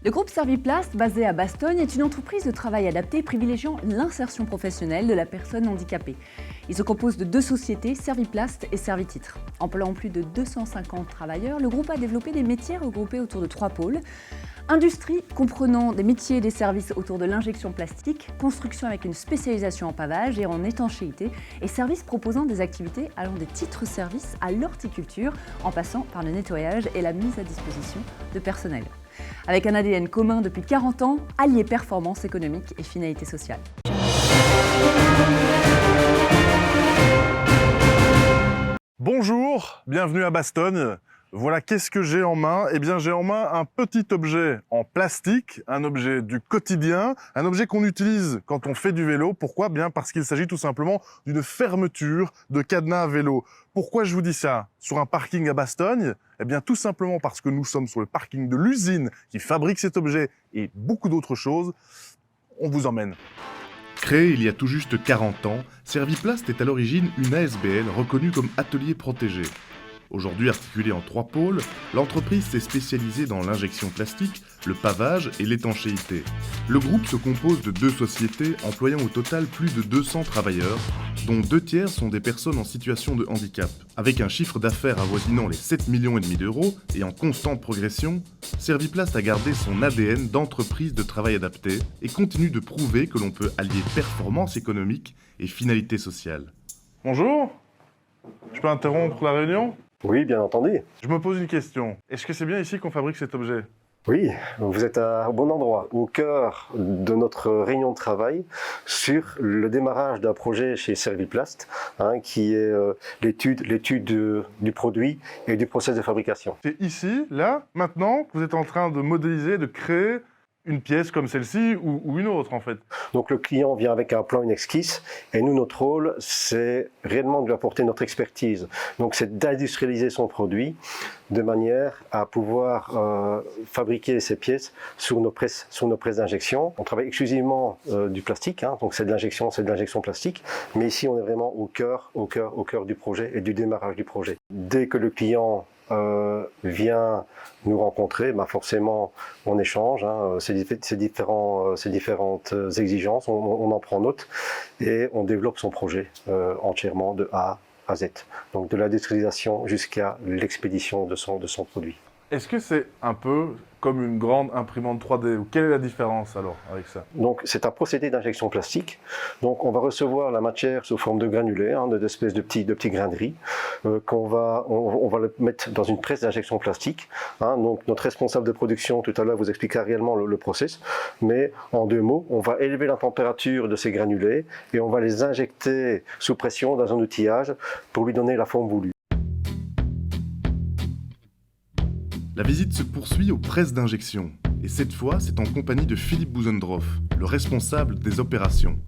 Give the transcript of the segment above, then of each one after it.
Le groupe Serviplast, basé à Bastogne, est une entreprise de travail adapté privilégiant l'insertion professionnelle de la personne handicapée. Il se compose de deux sociétés, Serviplast et Servititre. Employant plus de 250 travailleurs, le groupe a développé des métiers regroupés autour de 3 pôles. Industrie, comprenant des métiers et des services autour de l'injection plastique, construction avec une spécialisation en pavage et en étanchéité, et services proposant des activités allant des titres-services à l'horticulture, en passant par le nettoyage et la mise à disposition de personnel. Avec un ADN commun depuis 40 ans, allié performance économique et finalité sociale. Bonjour, bienvenue à Bastogne. Voilà, qu'est-ce que j'ai en main? Eh bien, j'ai en main un petit objet en plastique, un objet du quotidien, un objet qu'on utilise quand on fait du vélo. Pourquoi? Bien parce qu'il s'agit tout simplement d'une fermeture de cadenas à vélo. Pourquoi je vous dis ça? Sur un parking à Bastogne? Eh bien, tout simplement parce que nous sommes sur le parking de l'usine qui fabrique cet objet et beaucoup d'autres choses. On vous emmène. Créée il y a tout juste 40 ans, Serviplast est à l'origine une ASBL reconnue comme atelier protégé. Aujourd'hui articulée en 3 pôles, l'entreprise s'est spécialisée dans l'injection plastique, le pavage et l'étanchéité. Le groupe se compose de 2 sociétés employant au total plus de 200 travailleurs, dont 2 tiers sont des personnes en situation de handicap. Avec un chiffre d'affaires avoisinant les 7,5 millions d'euros et en constante progression, Serviplast a gardé son ADN d'entreprise de travail adapté et continue de prouver que l'on peut allier performance économique et finalité sociale. Bonjour, je peux interrompre la réunion? Oui, bien entendu. Je me pose une question. Est-ce que c'est bien ici qu'on fabrique cet objet? Oui, vous êtes au bon endroit, au cœur de notre réunion de travail sur le démarrage d'un projet chez Serviplast, qui est l'étude du produit et du process de fabrication. C'est ici, là, maintenant, que vous êtes en train de modéliser, de créer une pièce comme celle-ci ou une autre en fait. Donc le client vient avec un plan, une esquisse, et nous, notre rôle, c'est réellement de lui apporter notre expertise. Donc c'est d'industrialiser son produit de manière à pouvoir fabriquer ces pièces sur nos presses d'injection. On travaille exclusivement du plastique, donc c'est de l'injection plastique, mais ici on est vraiment au cœur du projet et du démarrage du projet. Dès que le client vient nous rencontrer, forcément on échange, ces différentes exigences, on en prend note et on développe son projet entièrement de A à Z. Donc de l'industrialisation jusqu'à l'expédition de son produit. Est-ce que c'est un peu comme une grande imprimante 3D ou quelle est la différence alors avec ça? Donc c'est un procédé d'injection plastique. Donc on va recevoir la matière sous forme de granulés, d'espèces de petits grains de riz, on va le mettre dans une presse d'injection plastique. Donc notre responsable de production tout à l'heure vous expliquera réellement le process, mais en 2 mots, on va élever la température de ces granulés et on va les injecter sous pression dans un outillage pour lui donner la forme voulue. La visite se poursuit aux presses d'injection, et cette fois, c'est en compagnie de Philippe Bouzendroff, le responsable des opérations.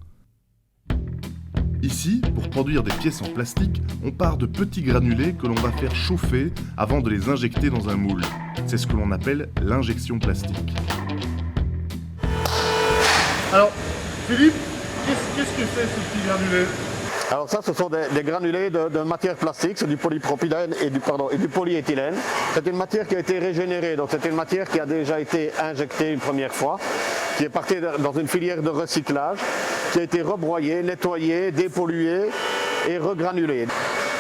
Ici, pour produire des pièces en plastique, on part de petits granulés que l'on va faire chauffer avant de les injecter dans un moule. C'est ce que l'on appelle l'injection plastique. Alors, Philippe, qu'est-ce que c'est ce petit granulé? Alors ça, ce sont des granulés de matière plastique, c'est du polypropylène et du polyéthylène. C'est une matière qui a été régénérée, donc c'est une matière qui a déjà été injectée une première fois, qui est partie dans une filière de recyclage, qui a été rebroyée, nettoyée, dépolluée et regranulée.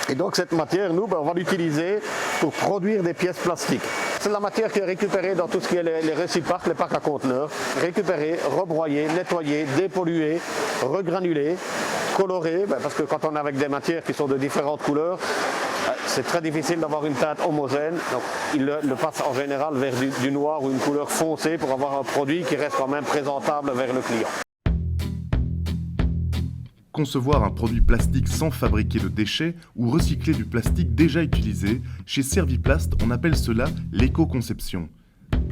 Et donc cette matière, nous, on va l'utiliser pour produire des pièces plastiques. C'est la matière qui est récupérée dans tout ce qui est les réciparcs, les packs à conteneurs, récupérée, rebroyée, nettoyée, dépolluée, regranulée, colorée, parce que quand on est avec des matières qui sont de différentes couleurs, c'est très difficile d'avoir une teinte homogène. Donc il le passe en général vers du noir ou une couleur foncée pour avoir un produit qui reste quand même présentable vers le client. Concevoir un produit plastique sans fabriquer de déchets ou recycler du plastique déjà utilisé, chez Serviplast, on appelle cela l'éco-conception.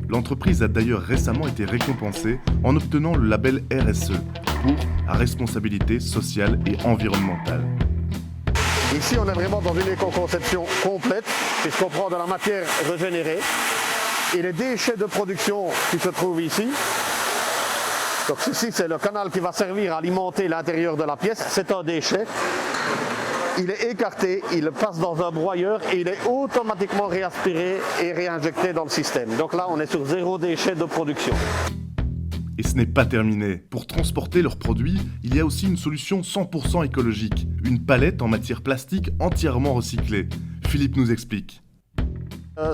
L'entreprise a d'ailleurs récemment été récompensée en obtenant le label RSE pour à responsabilité sociale et environnementale. Ici, on est vraiment dans une éco-conception complète, puisqu'on prend de la matière régénérée et les déchets de production qui se trouvent ici. Donc ceci, c'est le canal qui va servir à alimenter l'intérieur de la pièce, c'est un déchet. il est écarté, il passe dans un broyeur et il est automatiquement réaspiré et réinjecté dans le système. Donc là, on est sur 0 déchet de production. Et ce n'est pas terminé. Pour transporter leurs produits, il y a aussi une solution 100% écologique. Une palette en matière plastique entièrement recyclée. Philippe nous explique.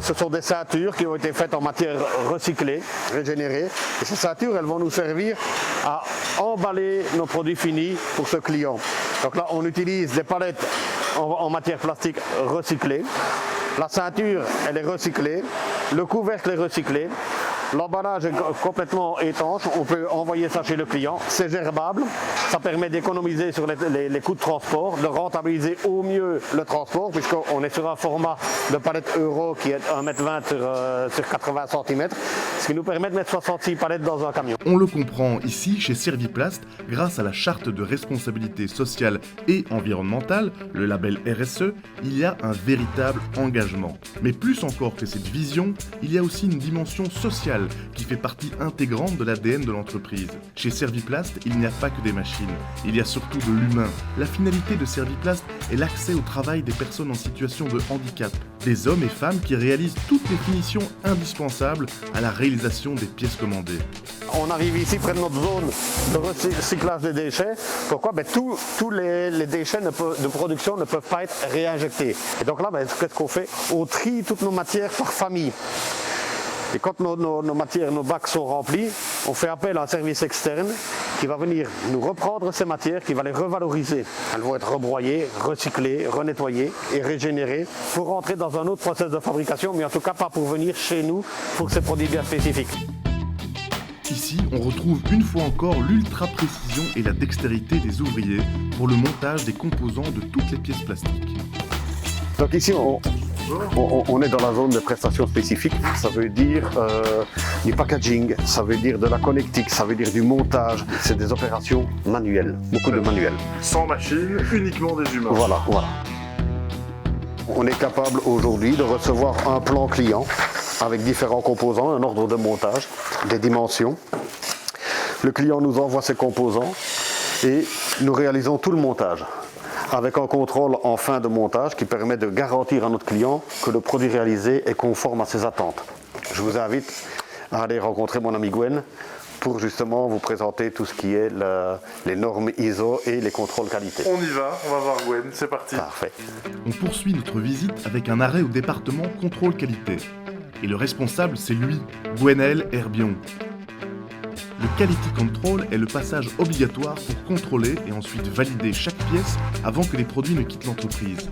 Ce sont des ceintures qui ont été faites en matière recyclée, régénérée. Et ces ceintures, elles vont nous servir à emballer nos produits finis pour ce client. Donc là, on utilise des palettes en matière plastique recyclée. La ceinture, elle est recyclée. Le couvercle est recyclé. L'emballage est complètement étanche, on peut envoyer ça chez le client, c'est gerbable, ça permet d'économiser sur les coûts de transport, de rentabiliser au mieux le transport, puisqu'on est sur un format de palette euro qui est 1,20 m sur 80 cm, ce qui nous permet de mettre 66 palettes dans un camion. On le comprend, ici, chez Serviplast, grâce à la charte de responsabilité sociale et environnementale, le label RSE, il y a un véritable engagement. Mais plus encore que cette vision, il y a aussi une dimension sociale qui fait partie intégrante de l'ADN de l'entreprise. Chez Serviplast, il n'y a pas que des machines, il y a surtout de l'humain. La finalité de Serviplast est l'accès au travail des personnes en situation de handicap, des hommes et femmes qui réalisent toutes les finitions indispensables à la réalisation des pièces commandées. On arrive ici près de notre zone de recyclage des déchets. Pourquoi? Tous les déchets de production ne peuvent pas être réinjectés. Et donc là, qu'est-ce qu'on fait? On trie toutes nos matières par famille. Et quand nos matières, nos bacs sont remplis, on fait appel à un service externe qui va venir nous reprendre ces matières, qui va les revaloriser. Elles vont être rebroyées, recyclées, renettoyées et régénérées pour rentrer dans un autre process de fabrication, mais en tout cas pas pour venir chez nous pour ces produits bien spécifiques. Ici, on retrouve une fois encore l'ultra-précision et la dextérité des ouvriers pour le montage des composants de toutes les pièces plastiques. Donc ici, on est dans la zone de prestations spécifiques, ça veut dire du packaging, ça veut dire de la connectique, ça veut dire du montage. C'est des opérations manuelles, beaucoup de manuels. Sans machine, uniquement des humains. Voilà. On est capable aujourd'hui de recevoir un plan client avec différents composants, un ordre de montage, des dimensions. Le client nous envoie ses composants et nous réalisons tout le montage, avec un contrôle en fin de montage qui permet de garantir à notre client que le produit réalisé est conforme à ses attentes. Je vous invite à aller rencontrer mon ami Gwen pour justement vous présenter tout ce qui est les normes ISO et les contrôles qualité. On y va, on va voir Gwen, c'est parti. Parfait. On poursuit notre visite avec un arrêt au département contrôle qualité. Et le responsable, c'est lui, Gwenaël Herbion. Le Quality Control est le passage obligatoire pour contrôler et ensuite valider chaque pièce avant que les produits ne quittent l'entreprise.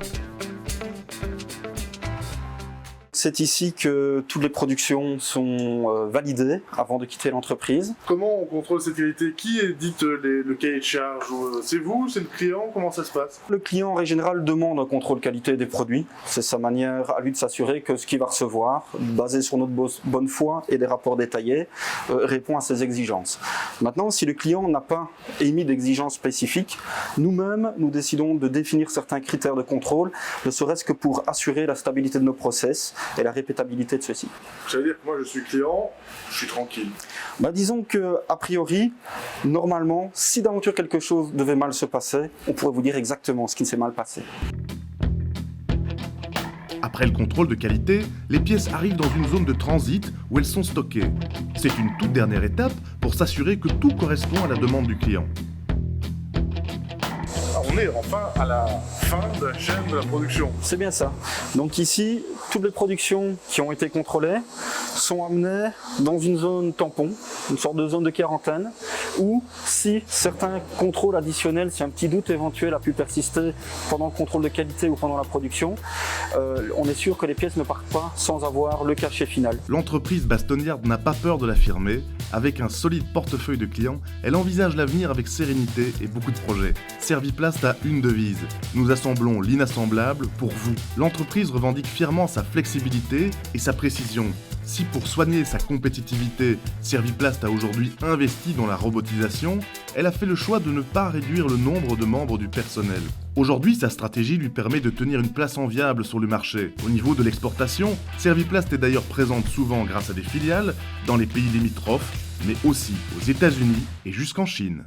C'est ici que toutes les productions sont validées avant de quitter l'entreprise. Comment on contrôle cette qualité? Qui édite le cahier de charge? C'est vous? C'est le client? Comment ça se passe? Le client, en règle générale, demande un contrôle qualité des produits. C'est sa manière à lui de s'assurer que ce qu'il va recevoir, basé sur notre bonne foi et des rapports détaillés, répond à ses exigences. Maintenant, si le client n'a pas émis d'exigences spécifiques, nous-mêmes, nous décidons de définir certains critères de contrôle, ne serait-ce que pour assurer la stabilité de nos process et la répétabilité de ceux-ci. Ça veut dire que moi je suis client, je suis tranquille. Disons que, a priori, normalement, si d'aventure quelque chose devait mal se passer, on pourrait vous dire exactement ce qui s'est mal passé. Après le contrôle de qualité, les pièces arrivent dans une zone de transit où elles sont stockées. C'est une toute dernière étape pour s'assurer que tout correspond à la demande du client. On est enfin à la fin de la chaîne de la production. C'est bien ça. Donc ici, toutes les productions qui ont été contrôlées sont amenées dans une zone tampon, une sorte de zone de quarantaine, où si certains contrôles additionnels, si un petit doute éventuel a pu persister pendant le contrôle de qualité ou pendant la production, on est sûr que les pièces ne partent pas sans avoir le cachet final. L'entreprise Baston-Yard n'a pas peur de l'affirmer. Avec un solide portefeuille de clients, elle envisage l'avenir avec sérénité et beaucoup de projets. Serviplast a une devise: nous assemblons l'inassemblable pour vous. L'entreprise revendique fièrement sa flexibilité et sa précision. Si pour soigner sa compétitivité, Serviplast a aujourd'hui investi dans la robotisation, elle a fait le choix de ne pas réduire le nombre de membres du personnel. Aujourd'hui, sa stratégie lui permet de tenir une place enviable sur le marché. Au niveau de l'exportation, Serviplast est d'ailleurs présente souvent grâce à des filiales dans les pays limitrophes, mais aussi aux États-Unis et jusqu'en Chine.